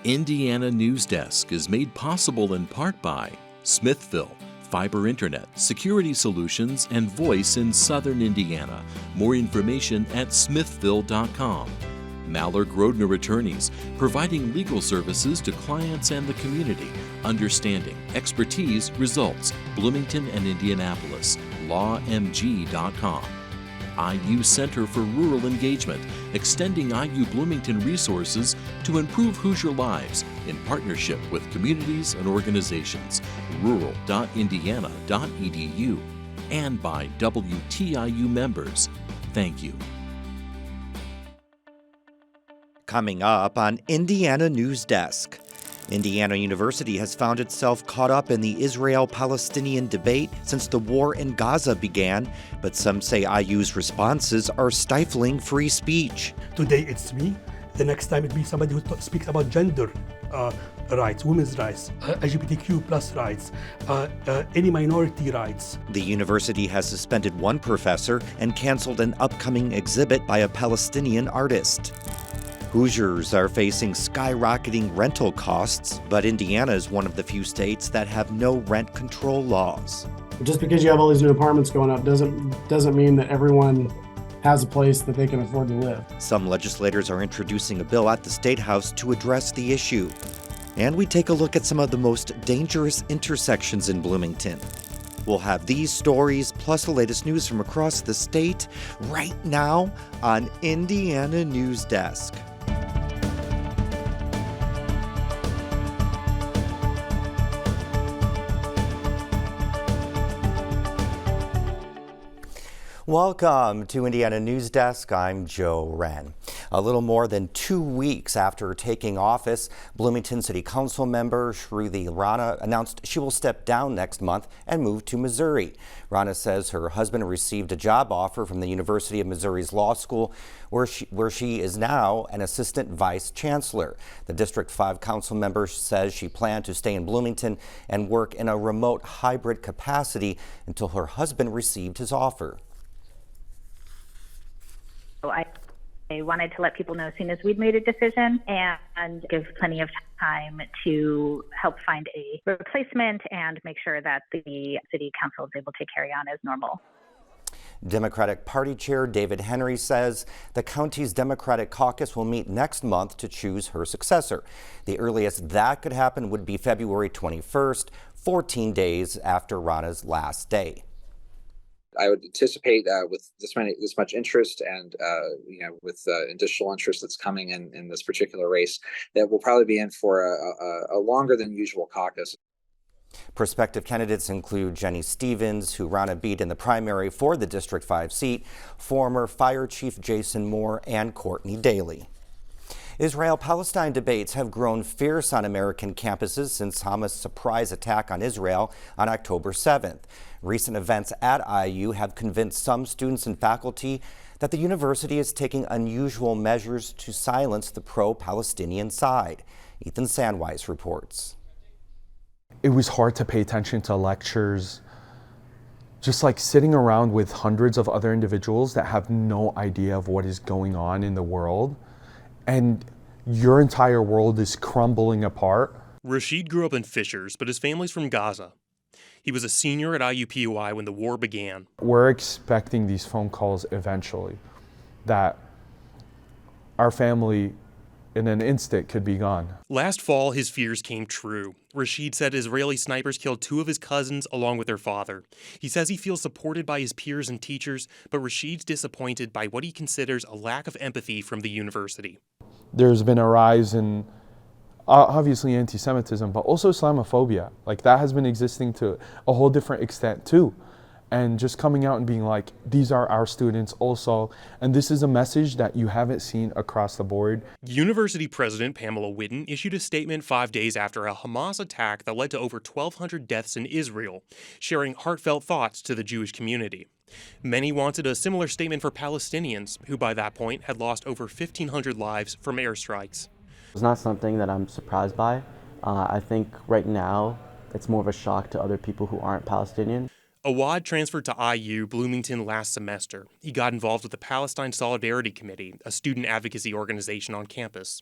Indiana Newsdesk is made possible in part by Smithville, Fiber Internet, Security Solutions, and Voice in Southern Indiana. More information at smithville.com. Mallard Grodner Attorneys, providing legal services to clients and the community. Understanding, expertise, results. Bloomington and Indianapolis. lawmg.com. IU Center for Rural Engagement, extending IU Bloomington resources to improve Hoosier lives in partnership with communities and organizations. rural.indiana.edu. And by WTIU members. Thank you. Coming up on Indiana Newsdesk. Indiana University has found itself caught up in the Israel-Palestinian debate since the war in Gaza began, but some say IU's responses are stifling free speech. Today it's me. The next time it'll be somebody who speaks about gender rights, women's rights, LGBTQ plus rights, any minority rights. The university has suspended one professor and canceled an upcoming exhibit by a Palestinian artist. Hoosiers are facing skyrocketing rental costs, but Indiana is one of the few states that have no rent control laws. Just because you have all these new apartments going up doesn't mean that everyone has a place that they can afford to live. Some legislators are introducing a bill at the statehouse to address the issue. And we take a look at some of the most dangerous intersections in Bloomington. We'll have these stories plus the latest news from across the state right now on Indiana Newsdesk. Welcome to Indiana Newsdesk. I'm Joe Wren. A little more than 2 weeks after taking office, Bloomington City Council member Shruti Rana announced she will step down next month and move to Missouri. Rana says her husband received a job offer from the University of Missouri's Law School, where she is now an assistant vice chancellor. The District 5 council member says she planned to stay in Bloomington and work in a remote hybrid capacity until her husband received his offer. I wanted to let people know as soon as we'd made a decision and give plenty of time to help find a replacement and make sure that the city council is able to carry on as normal. Democratic Party Chair David Henry says the county's Democratic caucus will meet next month to choose her successor. The earliest that could happen would be February 21st, 14 days after Rana's last day. I would anticipate with this much interest and with additional interest that's coming in this particular race, that we'll probably be in for a longer than usual caucus. Prospective candidates include Jenny Stevens, who Rana beat in the primary for the District 5 seat, former Fire Chief Jason Moore, and Courtney Daly. Israel-Palestine debates have grown fierce on American campuses since Hamas' surprise attack on Israel on October 7th. Recent events at IU have convinced some students and faculty that the university is taking unusual measures to silence the pro-Palestinian side. Ethan Sandweiss reports. It was hard to pay attention to lectures, just like sitting around with hundreds of other individuals that have no idea of what is going on in the world. And your entire world is crumbling apart. Rashid grew up in Fishers, but his family's from Gaza. He was a senior at IUPUI when the war began. We're expecting these phone calls eventually, that our family in an instant could be gone. Last fall, his fears came true. Rashid said Israeli snipers killed 2 of his cousins along with their father. He says he feels supported by his peers and teachers, but Rashid's disappointed by what he considers a lack of empathy from the university. There's been a rise in obviously anti-Semitism, but also Islamophobia. Like, that has been existing to a whole different extent too. And just coming out and being like, these are our students also, and this is a message that you haven't seen across the board. University President Pamela Whitten issued a statement 5 days after a Hamas attack that led to over 1,200 deaths in Israel, sharing heartfelt thoughts to the Jewish community. Many wanted a similar statement for Palestinians, who by that point had lost over 1,500 lives from airstrikes. It's not something that I'm surprised by. I think right now it's more of a shock to other people who aren't Palestinian. Awad transferred to IU Bloomington last semester. He got involved with the Palestine Solidarity Committee, a student advocacy organization on campus.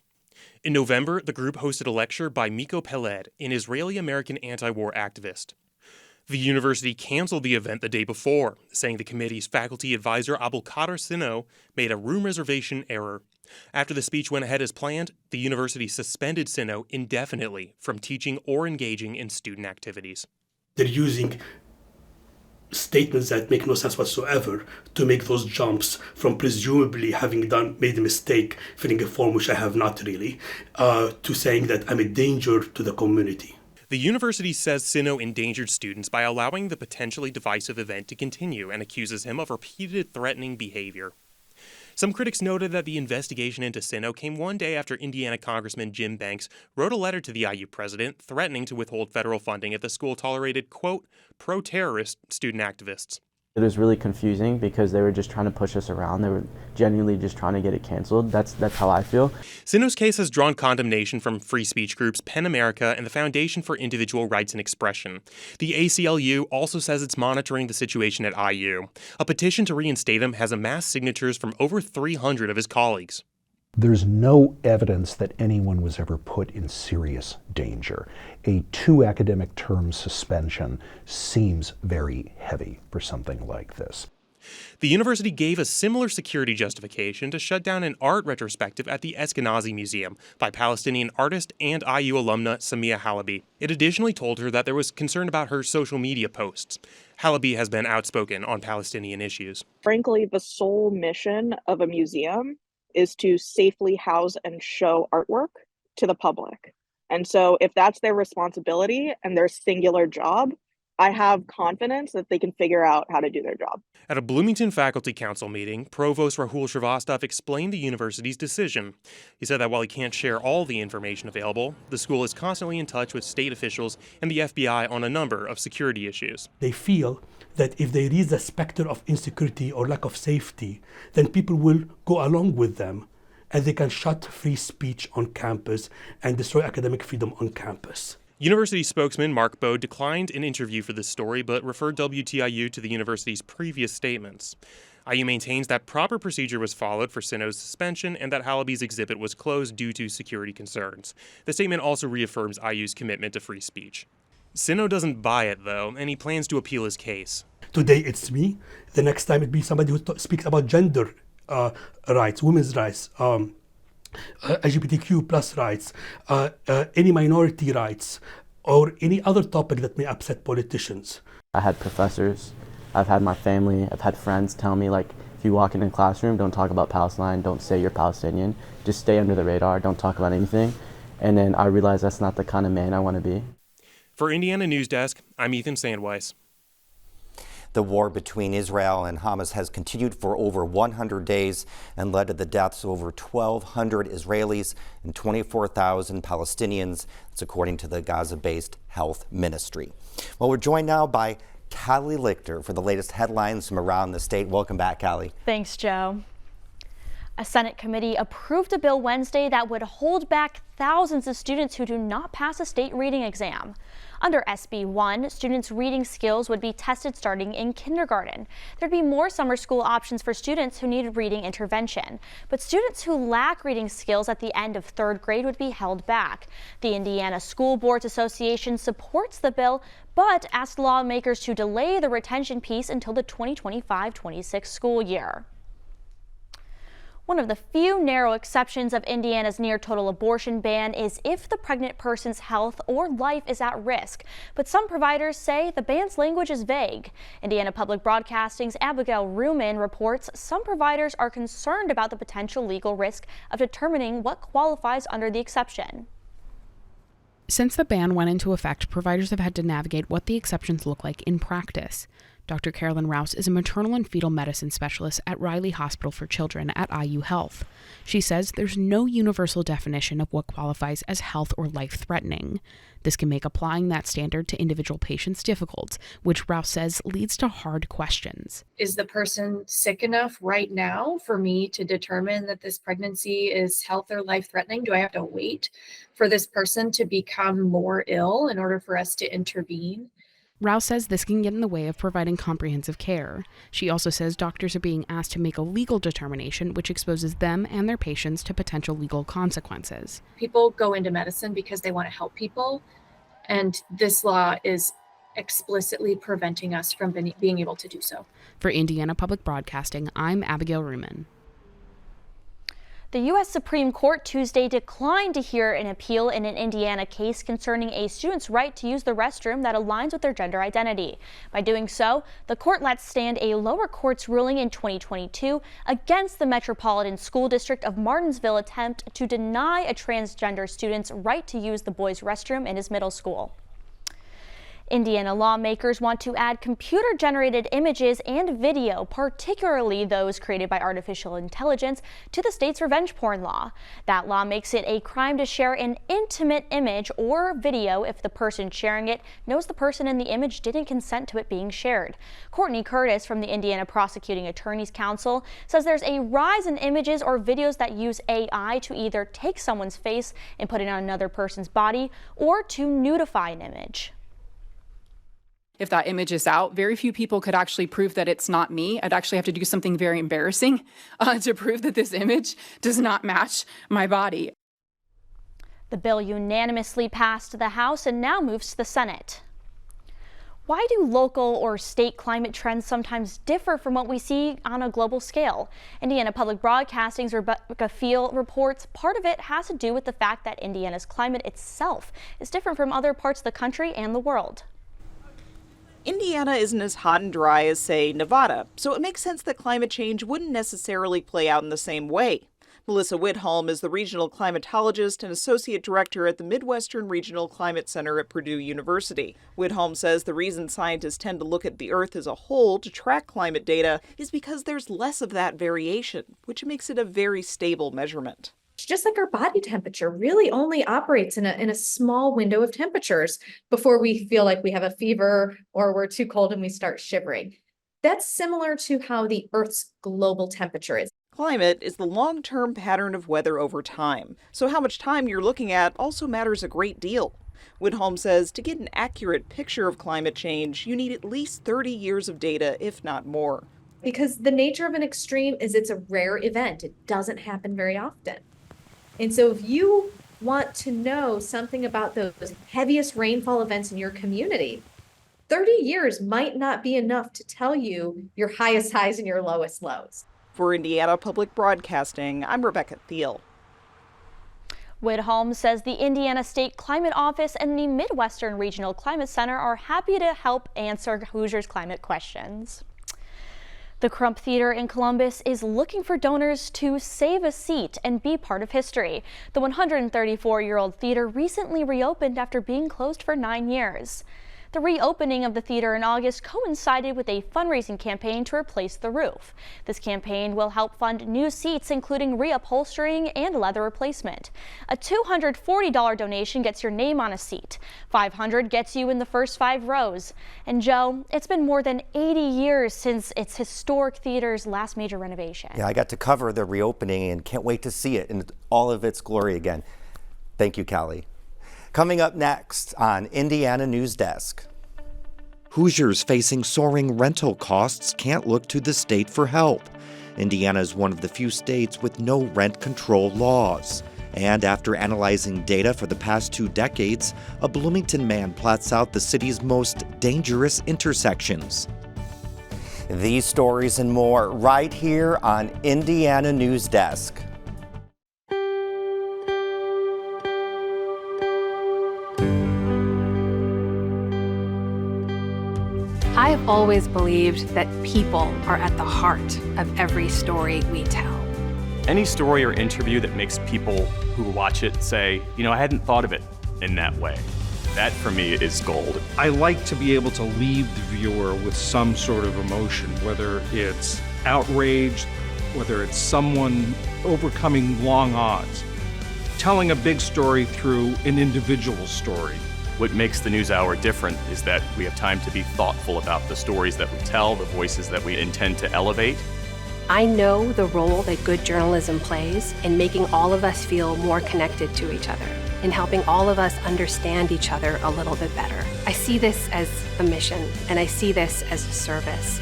In November, the group hosted a lecture by Miko Peled, an Israeli-American anti-war activist. The university canceled the event the day before, saying the committee's faculty advisor Abulkader Sino made a room reservation error. After the speech went ahead as planned, the university suspended Sino indefinitely from teaching or engaging in student activities. They're using statements that make no sense whatsoever to make those jumps from presumably having made a mistake, filling a form which I have not really, to saying that I'm a danger to the community. The university says Sino endangered students by allowing the potentially divisive event to continue and accuses him of repeated threatening behavior. Some critics noted that the investigation into Sino came one day after Indiana Congressman Jim Banks wrote a letter to the IU president threatening to withhold federal funding if the school tolerated, quote, pro-terrorist student activists. It was really confusing because they were just trying to push us around. They were genuinely just trying to get it canceled. That's how I feel. Sino's case has drawn condemnation from free speech groups PEN America and the Foundation for Individual Rights and Expression. The ACLU also says it's monitoring the situation at IU. A petition to reinstate him has amassed signatures from over 300 of his colleagues. There's no evidence that anyone was ever put in serious danger. A 2 academic term suspension seems very heavy for something like this. The university gave a similar security justification to shut down an art retrospective at the Eskenazi Museum by Palestinian artist and IU alumna Samia Halabi. It additionally told her that there was concern about her social media posts. Halabi has been outspoken on Palestinian issues. Frankly, the sole mission of a museum is to safely house and show artwork to the public. And so if that's their responsibility and their singular job, I have confidence that they can figure out how to do their job. At a Bloomington Faculty Council meeting, Provost Rahul Srivastava explained the university's decision. He said that while he can't share all the information available, the school is constantly in touch with state officials and the FBI on a number of security issues. They feel that if they raise the specter of insecurity or lack of safety, then people will go along with them and they can shut free speech on campus and destroy academic freedom on campus. University spokesman Mark Bode declined an interview for this story, but referred WTIU to the university's previous statements. IU maintains that proper procedure was followed for Sino's suspension and that Halabi's exhibit was closed due to security concerns. The statement also reaffirms IU's commitment to free speech. Sino doesn't buy it, though, and he plans to appeal his case. Today it's me. The next time it'll be somebody who speaks about gender rights, women's rights, LGBTQ plus rights, any minority rights, or any other topic that may upset politicians. I had professors, I've had my family, I've had friends tell me, like, if you walk in a classroom, don't talk about Palestine, don't say you're Palestinian, just stay under the radar, don't talk about anything. And then I realized that's not the kind of man I want to be. For Indiana Newsdesk, I'm Ethan Sandweiss. The war between Israel and Hamas has continued for over 100 days and led to the deaths of over 1,200 Israelis and 24,000 Palestinians. That's according to the Gaza-based health ministry. Well, we're joined now by Callie Lichter for the latest headlines from around the state. Welcome back, Callie. Thanks, Joe. A Senate committee approved a bill Wednesday that would hold back thousands of students who do not pass a state reading exam. Under SB 1, students' reading skills would be tested starting in kindergarten. There'd be more summer school options for students who need reading intervention. But students who lack reading skills at the end of 3rd grade would be held back. The Indiana School Boards Association supports the bill, but asked lawmakers to delay the retention piece until the 2025-26 school year. One of the few narrow exceptions of Indiana's near-total abortion ban is if the pregnant person's health or life is at risk. But some providers say the ban's language is vague. Indiana Public Broadcasting's Abigail Ruman reports some providers are concerned about the potential legal risk of determining what qualifies under the exception. Since the ban went into effect, providers have had to navigate what the exceptions look like in practice. Dr. Carolyn Rouse is a maternal and fetal medicine specialist at Riley Hospital for Children at IU Health. She says there's no universal definition of what qualifies as health or life-threatening. This can make applying that standard to individual patients difficult, which Rouse says leads to hard questions. Is the person sick enough right now for me to determine that this pregnancy is health or life-threatening? Do I have to wait for this person to become more ill in order for us to intervene? Rouse says this can get in the way of providing comprehensive care. She also says doctors are being asked to make a legal determination, which exposes them and their patients to potential legal consequences. People go into medicine because they want to help people, and this law is explicitly preventing us from being able to do so. For Indiana Public Broadcasting, I'm Abigail Ruman. The U.S. Supreme Court Tuesday declined to hear an appeal in an Indiana case concerning a student's right to use the restroom that aligns with their gender identity. By doing so, the court let stand a lower court's ruling in 2022 against the Metropolitan School District of Martinsville attempt to deny a transgender student's right to use the boys' restroom in his middle school. Indiana lawmakers want to add computer-generated images and video, particularly those created by artificial intelligence, to the state's revenge porn law. That law makes it a crime to share an intimate image or video if the person sharing it knows the person in the image didn't consent to it being shared. Courtney Curtis from the Indiana Prosecuting Attorneys Council says there's a rise in images or videos that use AI to either take someone's face and put it on another person's body or to nudify an image. If that image is out, very few people could actually prove that it's not me. I'd actually have to do something very embarrassing to prove that this image does not match my body. The bill unanimously passed the House and now moves to the Senate. Why do local or state climate trends sometimes differ from what we see on a global scale? Indiana Public Broadcasting's Rebecca Field reports part of it has to do with the fact that Indiana's climate itself is different from other parts of the country and the world. Indiana isn't as hot and dry as, say, Nevada, so it makes sense that climate change wouldn't necessarily play out in the same way. Melissa Whitholm is the regional climatologist and associate director at the Midwestern Regional Climate Center at Purdue University. Whitholm says the reason scientists tend to look at the Earth as a whole to track climate data is because there's less of that variation, which makes it a very stable measurement. Just like our body temperature really only operates in a small window of temperatures before we feel like we have a fever or we're too cold and we start shivering. That's similar to how the Earth's global temperature is. Climate is the long-term pattern of weather over time, so how much time you're looking at also matters a great deal. Whitholm says to get an accurate picture of climate change, you need at least 30 years of data, if not more. Because the nature of an extreme is it's a rare event. It doesn't happen very often. And so if you want to know something about those heaviest rainfall events in your community, 30 years might not be enough to tell you your highest highs and your lowest lows. For Indiana Public Broadcasting, I'm Rebecca Thiel. Whitholm says the Indiana State Climate Office and the Midwestern Regional Climate Center are happy to help answer Hoosiers climate questions. The Crump Theater in Columbus is looking for donors to save a seat and be part of history. The 134-year-old theater recently reopened after being closed for 9 years. The reopening of the theater in August coincided with a fundraising campaign to replace the roof. This campaign will help fund new seats, including reupholstering and leather replacement. A $240 donation gets your name on a seat. $500 gets you in the first 5 rows. And Joe, it's been more than 80 years since its historic theater's last major renovation. Yeah, I got to cover the reopening and can't wait to see it in all of its glory again. Thank you, Callie. Coming up next on Indiana Newsdesk. Hoosiers facing soaring rental costs can't look to the state for help. Indiana is one of the few states with no rent control laws. And after analyzing data for the past 2 decades, a Bloomington man plots out the city's most dangerous intersections. These stories and more right here on Indiana Newsdesk. I have always believed that people are at the heart of every story we tell. Any story or interview that makes people who watch it say, you know, I hadn't thought of it in that way. That, for me, is gold. I like to be able to leave the viewer with some sort of emotion, whether it's outrage, whether it's someone overcoming long odds, telling a big story through an individual story. What makes the NewsHour different is that we have time to be thoughtful about the stories that we tell, the voices that we intend to elevate, I know the role that good journalism plays in making all of us feel more connected to each other, in helping all of us understand each other a little bit better. I see this as a mission, and I see this as a service.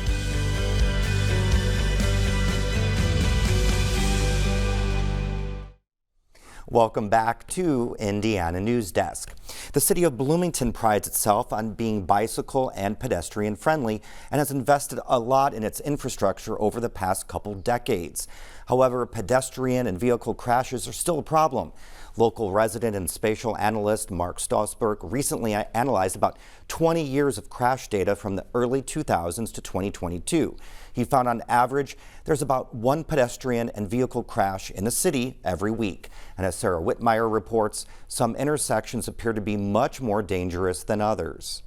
Welcome back to Indiana Newsdesk. The city of Bloomington prides itself on being bicycle and pedestrian friendly and has invested a lot in its infrastructure over the past couple decades. However, pedestrian and vehicle crashes are still a problem. Local resident and spatial analyst Mark Stossberg recently analyzed about 20 years of crash data from the early 2000s to 2022. He found on average there's about one pedestrian and vehicle crash in the city every week. And as Sarah Whitmire reports, some intersections appear to be much more dangerous than others.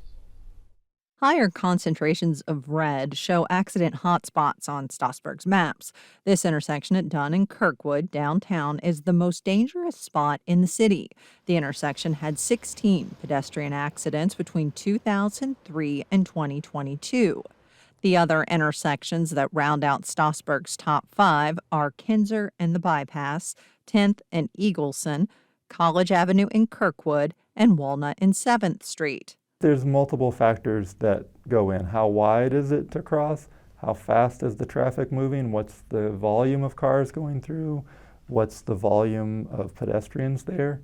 Higher concentrations of red show accident hotspots on Stossberg's maps. This intersection at Dunn and Kirkwood downtown is the most dangerous spot in the city. The intersection had 16 pedestrian accidents between 2003 and 2022. The other intersections that round out Stossberg's top 5 are Kinzer and the Bypass, 10th and Eagleson, College Avenue in Kirkwood, and Walnut and 7th Street. There's multiple factors that go in. How wide is it to cross? How fast is the traffic moving? What's the volume of cars going through? What's the volume of pedestrians there?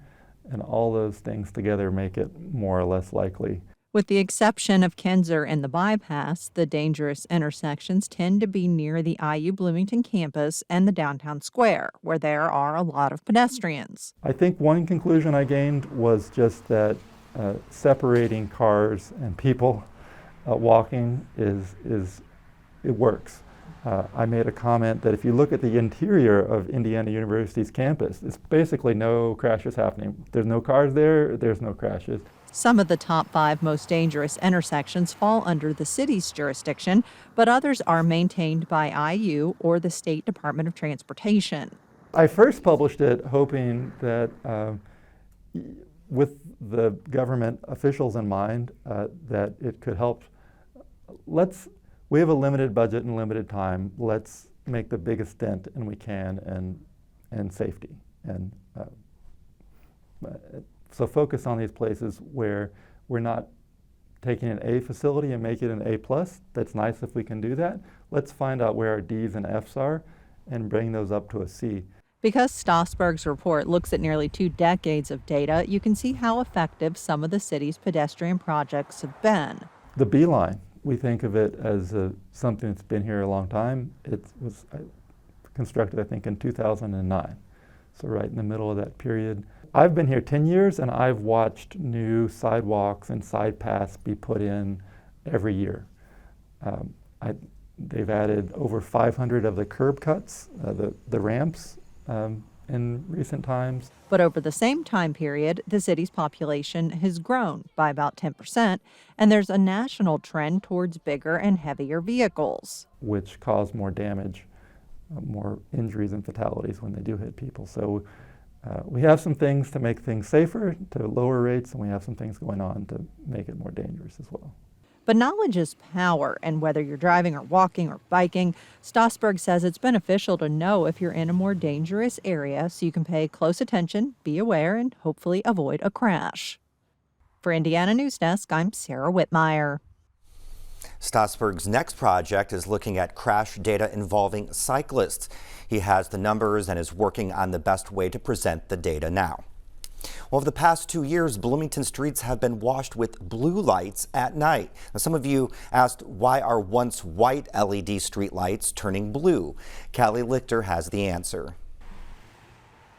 And all those things together make it more or less likely. With the exception of Kinzer and the Bypass, the dangerous intersections tend to be near the IU Bloomington campus and the downtown square, where there are a lot of pedestrians. I think one conclusion I gained was just that separating cars and people walking it works. I made a comment that if you look at the interior of Indiana University's campus, it's basically no crashes happening. There's no cars there, there's no crashes. Some of the top 5 most dangerous intersections fall under the city's jurisdiction, but others are maintained by IU or the State Department of Transportation. I first published it hoping that with the government officials in mind, that it could help. We have a limited budget and limited time. Let's make the biggest dent and we can in safety. And so focus on these places where we're not taking an A facility and make it an A+. That's nice if we can do that. Let's find out where our D's and F's are and bring those up to a C. Because Stossberg's report looks at nearly 2 decades of data, you can see how effective some of the city's pedestrian projects have been. The B-line, we think of it as something that's been here a long time. It was constructed, I think, in 2009, so right in the middle of that period. I've been here 10 years, and I've watched new sidewalks and side paths be put in every year. They've added over 500 of the curb cuts, the ramps, in recent times. But over the same time period, the city's population has grown by about 10%, and there's a national trend towards bigger and heavier vehicles, which cause more damage, more injuries and fatalities when they do hit people. So we have some things to make things safer, to lower rates, and we have some things going on to make it more dangerous as well. But knowledge is power, and whether you're driving or walking or biking, Stossberg says it's beneficial to know if you're in a more dangerous area so you can pay close attention, be aware, and hopefully avoid a crash. For Indiana Newsdesk, I'm Sarah Whitmire. Stossberg's next project is looking at crash data involving cyclists. He has the numbers and is working on the best way to present the data now. Well, over the past 2 years, Bloomington streets have been washed with blue lights at night. Now, some of you asked, why are once white LED street lights turning blue? Callie Lichter has the answer.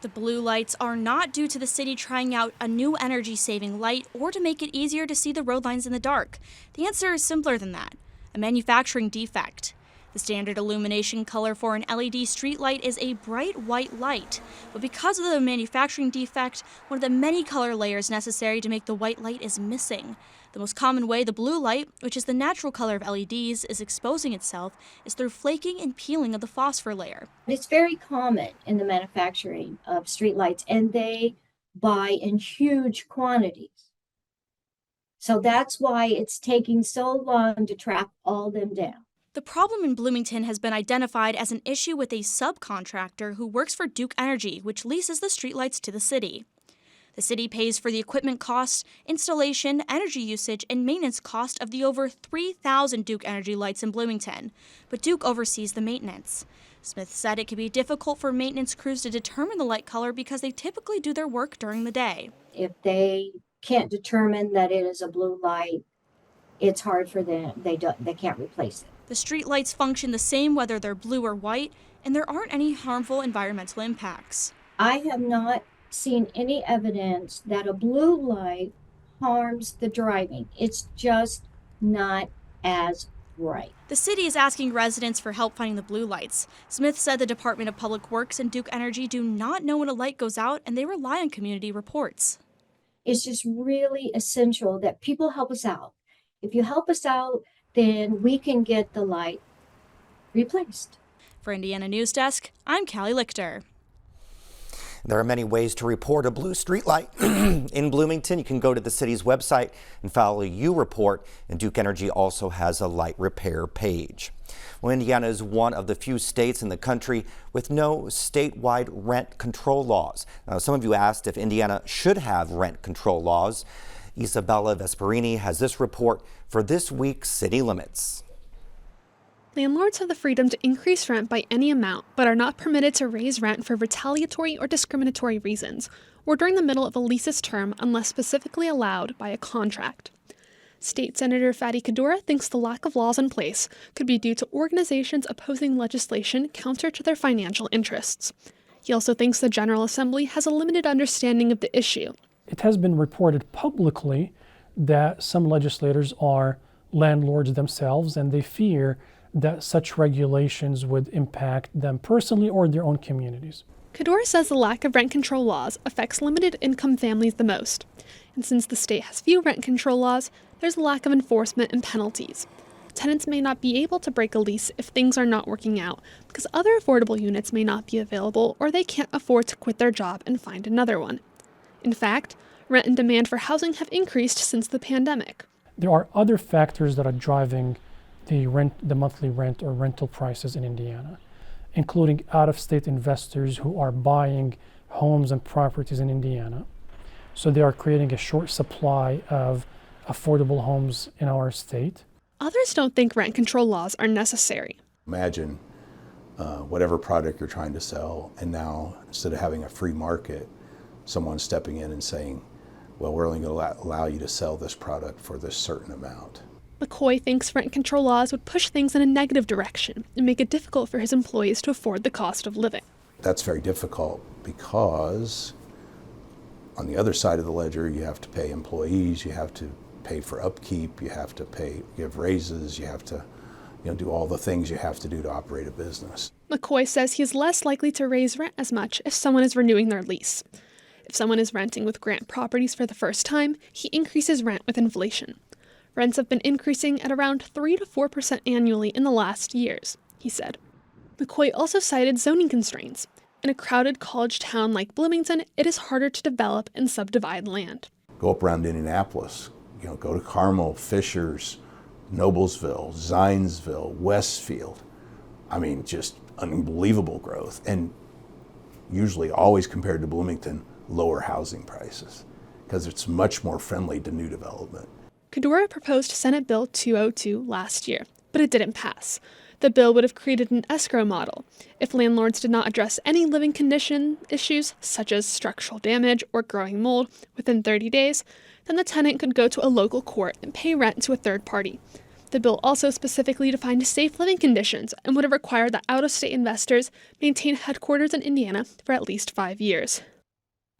The blue lights are not due to the city trying out a new energy-saving light or to make it easier to see the road lines in the dark. The answer is simpler than that, a manufacturing defect. The standard illumination color for an LED streetlight is a bright white light, but because of the manufacturing defect, one of the many color layers necessary to make the white light is missing. The most common way the blue light, which is the natural color of LEDs, is exposing itself is through flaking and peeling of the phosphor layer. It's very common in the manufacturing of streetlights, and they buy in huge quantities. So that's why it's taking so long to track all them down. The problem in Bloomington has been identified as an issue with a subcontractor who works for Duke Energy, which leases the streetlights to the city. The city pays for the equipment costs, installation, energy usage, and maintenance cost of the over 3,000 Duke Energy lights in Bloomington, but Duke oversees the maintenance. Smith said it can be difficult for maintenance crews to determine the light color because they typically do their work during the day. If they can't determine that it is a blue light, it's hard for them. They can't replace it. The street lights function the same whether they're blue or white, and there aren't any harmful environmental impacts. I have not seen any evidence that a blue light harms the driving. It's just not as bright. The city is asking residents for help finding the blue lights. Smith said the Department of Public Works and Duke Energy do not know when a light goes out, and they rely on community reports. It's just really essential that people help us out. If you help us out, then we can get the light replaced. For Indiana Newsdesk, I'm Callie Lichter. There are many ways to report a blue streetlight in Bloomington. You can go to the city's website and file a U report, and Duke Energy also has a light repair page. Well, Indiana is one of the few states in the country with no statewide rent control laws. Now, some of you asked if Indiana should have rent control laws. Isabella Vesperini has this report for this week's City Limits. Landlords have the freedom to increase rent by any amount, but are not permitted to raise rent for retaliatory or discriminatory reasons, or during the middle of a lease's term unless specifically allowed by a contract. State Senator Fadi Kaddoura thinks the lack of laws in place could be due to organizations opposing legislation counter to their financial interests. He also thinks the General Assembly has a limited understanding of the issue. It has been reported publicly that some legislators are landlords themselves, and they fear that such regulations would impact them personally or their own communities. Kaddoura says the lack of rent control laws affects limited income families the most. And since the state has few rent control laws, there's a lack of enforcement and penalties. Tenants may not be able to break a lease if things are not working out because other affordable units may not be available, or they can't afford to quit their job and find another one. In fact, rent and demand for housing have increased since the pandemic. There are other factors that are driving the monthly rent or rental prices in Indiana, including out-of-state investors who are buying homes and properties in Indiana. So they are creating a short supply of affordable homes in our state. Others don't think rent control laws are necessary. Imagine whatever product you're trying to sell, and now instead of having a free market, someone stepping in and saying, well, we're only going to allow you to sell this product for this certain amount. McCoy thinks rent control laws would push things in a negative direction and make it difficult for his employees to afford the cost of living. That's very difficult because on the other side of the ledger, you have to pay employees, you have to pay for upkeep, you have to give raises, you have to do all the things you have to do to operate a business. McCoy says he is less likely to raise rent as much if someone is renewing their lease. If someone is renting with grant properties for the first time, he increases rent with inflation. Rents have been increasing at around 3 to 4% annually in the last years, he said. McCoy also cited zoning constraints. In a crowded college town like Bloomington, it is harder to develop and subdivide land. Go up around Indianapolis, go to Carmel, Fishers, Noblesville, Zionsville, Westfield. I mean, just unbelievable growth. And usually, always compared to Bloomington, lower housing prices because it's much more friendly to new development. Kaddoura proposed Senate Bill 202 last year, but it didn't pass. The bill would have created an escrow model. If landlords did not address any living condition issues, such as structural damage or growing mold, within 30 days, then the tenant could go to a local court and pay rent to a third party. The bill also specifically defined safe living conditions and would have required that out-of-state investors maintain headquarters in Indiana for at least 5 years.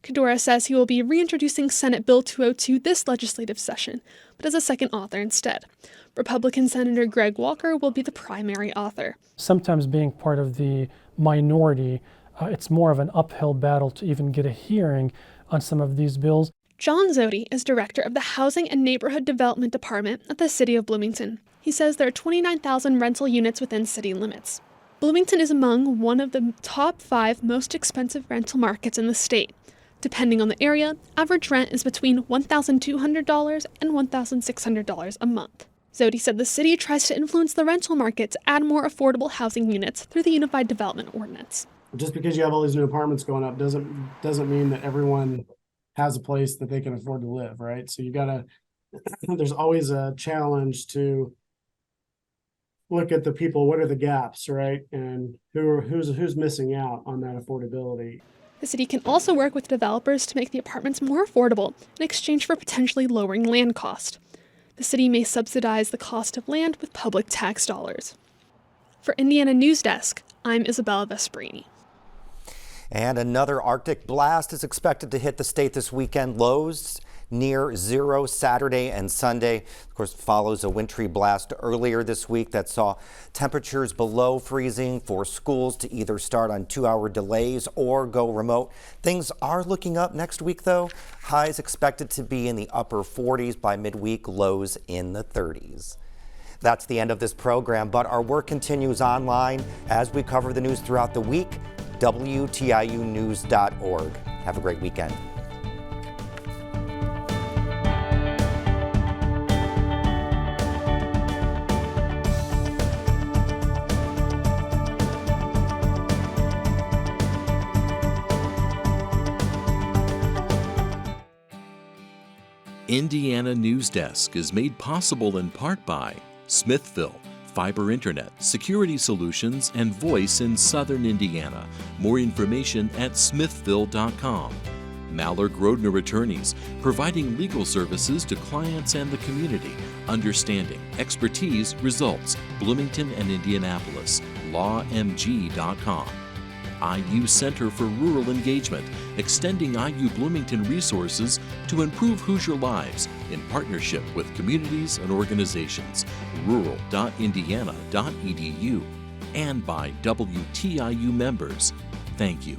Kaddoura says he will be reintroducing Senate Bill 202 this legislative session, but as a second author instead. Republican Senator Greg Walker will be the primary author. Sometimes being part of the minority, it's more of an uphill battle to even get a hearing on some of these bills. John Zodi is director of the Housing and Neighborhood Development Department at the City of Bloomington. He says there are 29,000 rental units within city limits. Bloomington is among one of the top 5 most expensive rental markets in the state. Depending on the area, average rent is between $1,200 and $1,600 a month. Zodi said the city tries to influence the rental market to add more affordable housing units through the Unified Development Ordinance. Just because you have all these new apartments going up doesn't mean that everyone has a place that they can afford to live, right? So you gotta, there's always a challenge to look at the people, what are the gaps, right? And who's missing out on that affordability. The city can also work with developers to make the apartments more affordable in exchange for potentially lowering land cost. The city may subsidize the cost of land with public tax dollars. For Indiana Newsdesk, I'm Isabella Vesperini. And another Arctic blast is expected to hit the state this weekend. Lows near zero Saturday and Sunday. Of course, follows a wintry blast earlier this week that saw temperatures below freezing for schools to either start on 2-hour delays or go remote. Things are looking up next week, though. Highs expected to be in the upper 40s by midweek, lows in the 30s. That's the end of this program, but our work continues online as we cover the news throughout the week. WTIUnews.org. Have a great weekend. Indiana Newsdesk is made possible in part by Smithville, fiber internet, security solutions, and voice in southern Indiana. More information at smithville.com. Mallard-Grodner Attorneys, providing legal services to clients and the community. Understanding, expertise, results. Bloomington and Indianapolis. lawmg.com. IU Center for Rural Engagement, extending IU Bloomington resources to improve Hoosier lives in partnership with communities and organizations. rural.indiana.edu. And by WTIU members. Thank you.